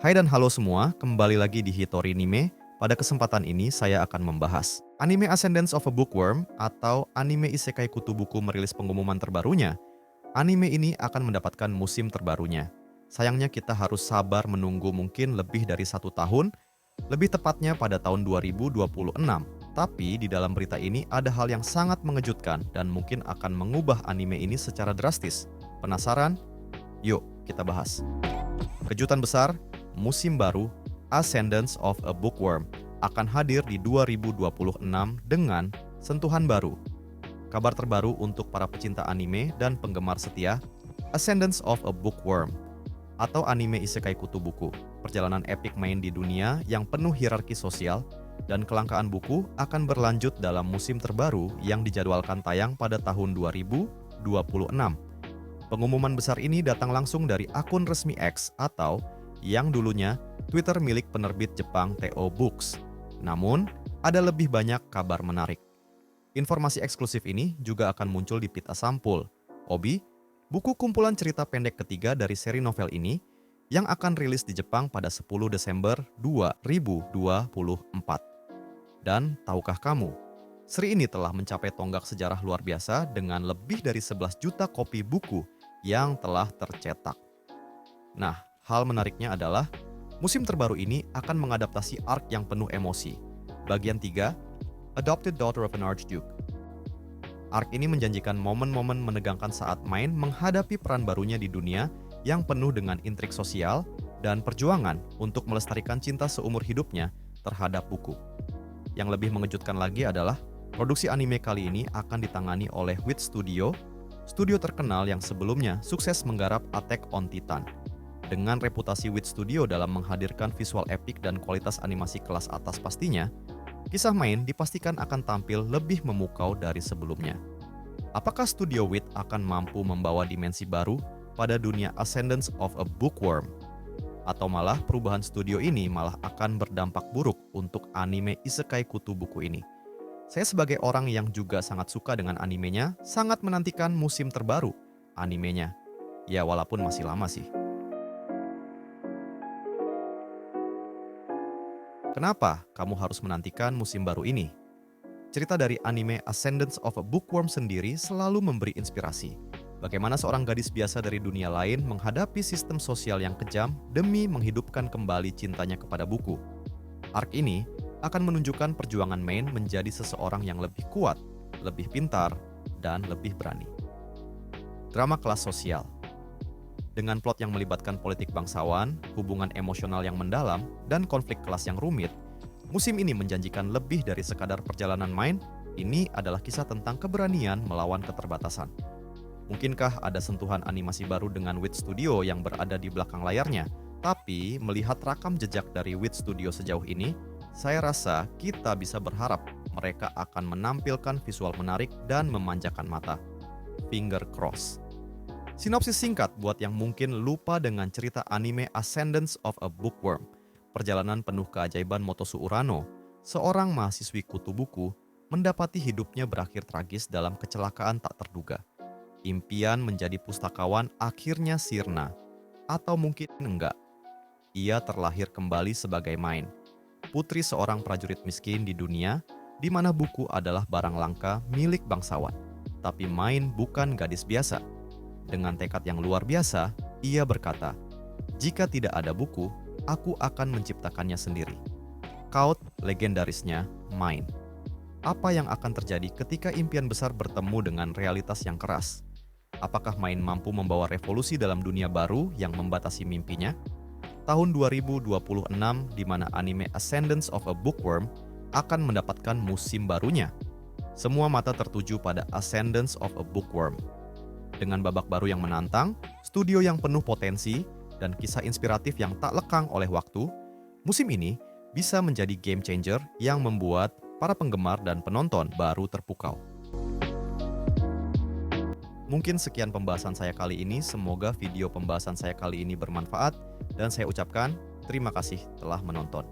Hai dan halo semua, kembali lagi di Hitori Anime. Pada kesempatan ini saya akan membahas anime Ascendance of a Bookworm atau anime Isekai Kutu Buku merilis pengumuman terbarunya. Anime ini akan mendapatkan musim terbarunya. Sayangnya kita harus sabar menunggu mungkin lebih dari 1 tahun, lebih tepatnya pada tahun 2026. Tapi di dalam berita ini ada hal yang sangat mengejutkan dan mungkin akan mengubah anime ini secara drastis. Penasaran? Yuk kita bahas. Kejutan besar, musim baru, Ascendance of a Bookworm akan hadir di 2026 dengan sentuhan baru. Kabar terbaru untuk para pecinta anime dan penggemar setia, Ascendance of a Bookworm atau anime Isekai Kutu Buku. Perjalanan epik main di dunia yang penuh hierarki sosial dan kelangkaan buku akan berlanjut dalam musim terbaru yang dijadwalkan tayang pada tahun 2026. Pengumuman besar ini datang langsung dari akun resmi X atau yang dulunya Twitter milik penerbit Jepang TO Books. Namun, ada lebih banyak kabar menarik. Informasi eksklusif ini juga akan muncul di Pita Sampul, Obi, buku kumpulan cerita pendek ketiga dari seri novel ini yang akan rilis di Jepang pada 10 Desember 2024. Dan tahukah kamu, seri ini telah mencapai tonggak sejarah luar biasa dengan lebih dari 11 juta kopi buku yang telah tercetak. Nah, hal menariknya adalah musim terbaru ini akan mengadaptasi arc yang penuh emosi. Bagian 3, Adopted Daughter of an Archduke. Arc ini menjanjikan momen-momen menegangkan saat main menghadapi peran barunya di dunia yang penuh dengan intrik sosial dan perjuangan untuk melestarikan cinta seumur hidupnya terhadap buku. Yang lebih mengejutkan lagi adalah produksi anime kali ini akan ditangani oleh Wit Studio, studio terkenal yang sebelumnya sukses menggarap Attack on Titan. Dengan reputasi Wit Studio dalam menghadirkan visual epik dan kualitas animasi kelas atas pastinya, kisah main dipastikan akan tampil lebih memukau dari sebelumnya. Apakah studio Wit akan mampu membawa dimensi baru pada dunia Ascendance of a Bookworm? Atau malah perubahan studio ini malah akan berdampak buruk untuk anime Isekai Kutu Buku ini? Saya sebagai orang yang juga sangat suka dengan animenya, sangat menantikan musim terbaru animenya. Ya walaupun masih lama sih. Kenapa kamu harus menantikan musim baru ini? Cerita dari anime Ascendance of a Bookworm sendiri selalu memberi inspirasi. Bagaimana seorang gadis biasa dari dunia lain menghadapi sistem sosial yang kejam demi menghidupkan kembali cintanya kepada buku. Arc ini akan menunjukkan perjuangan Main menjadi seseorang yang lebih kuat, lebih pintar, dan lebih berani. Drama kelas sosial. Dengan plot yang melibatkan politik bangsawan, hubungan emosional yang mendalam, dan konflik kelas yang rumit, musim ini menjanjikan lebih dari sekadar perjalanan main. Ini adalah kisah tentang keberanian melawan keterbatasan. Mungkinkah ada sentuhan animasi baru dengan Wit Studio yang berada di belakang layarnya? Tapi melihat rakam jejak dari Wit Studio sejauh ini, saya rasa kita bisa berharap mereka akan menampilkan visual menarik dan memanjakan mata. Finger cross. Sinopsis singkat buat yang mungkin lupa dengan cerita anime Ascendance of a Bookworm. Perjalanan penuh keajaiban Motosu Urano, seorang mahasiswi kutu buku, mendapati hidupnya berakhir tragis dalam kecelakaan tak terduga. Impian menjadi pustakawan akhirnya sirna. Atau mungkin enggak. Ia terlahir kembali sebagai Main, putri seorang prajurit miskin di dunia, di mana buku adalah barang langka milik bangsawan. Tapi Main bukan gadis biasa. Dengan tekad yang luar biasa, ia berkata, "Jika tidak ada buku, aku akan menciptakannya sendiri." Quote legendarisnya Main. Apa yang akan terjadi ketika impian besar bertemu dengan realitas yang keras? Apakah Main mampu membawa revolusi dalam dunia baru yang membatasi mimpinya? Tahun 2026 di mana anime Ascendance of a Bookworm akan mendapatkan musim barunya. Semua mata tertuju pada Ascendance of a Bookworm. Dengan babak baru yang menantang, studio yang penuh potensi, dan kisah inspiratif yang tak lekang oleh waktu, musim ini bisa menjadi game changer yang membuat para penggemar dan penonton baru terpukau. Mungkin sekian pembahasan saya kali ini, semoga video pembahasan saya kali ini bermanfaat, dan saya ucapkan terima kasih telah menonton.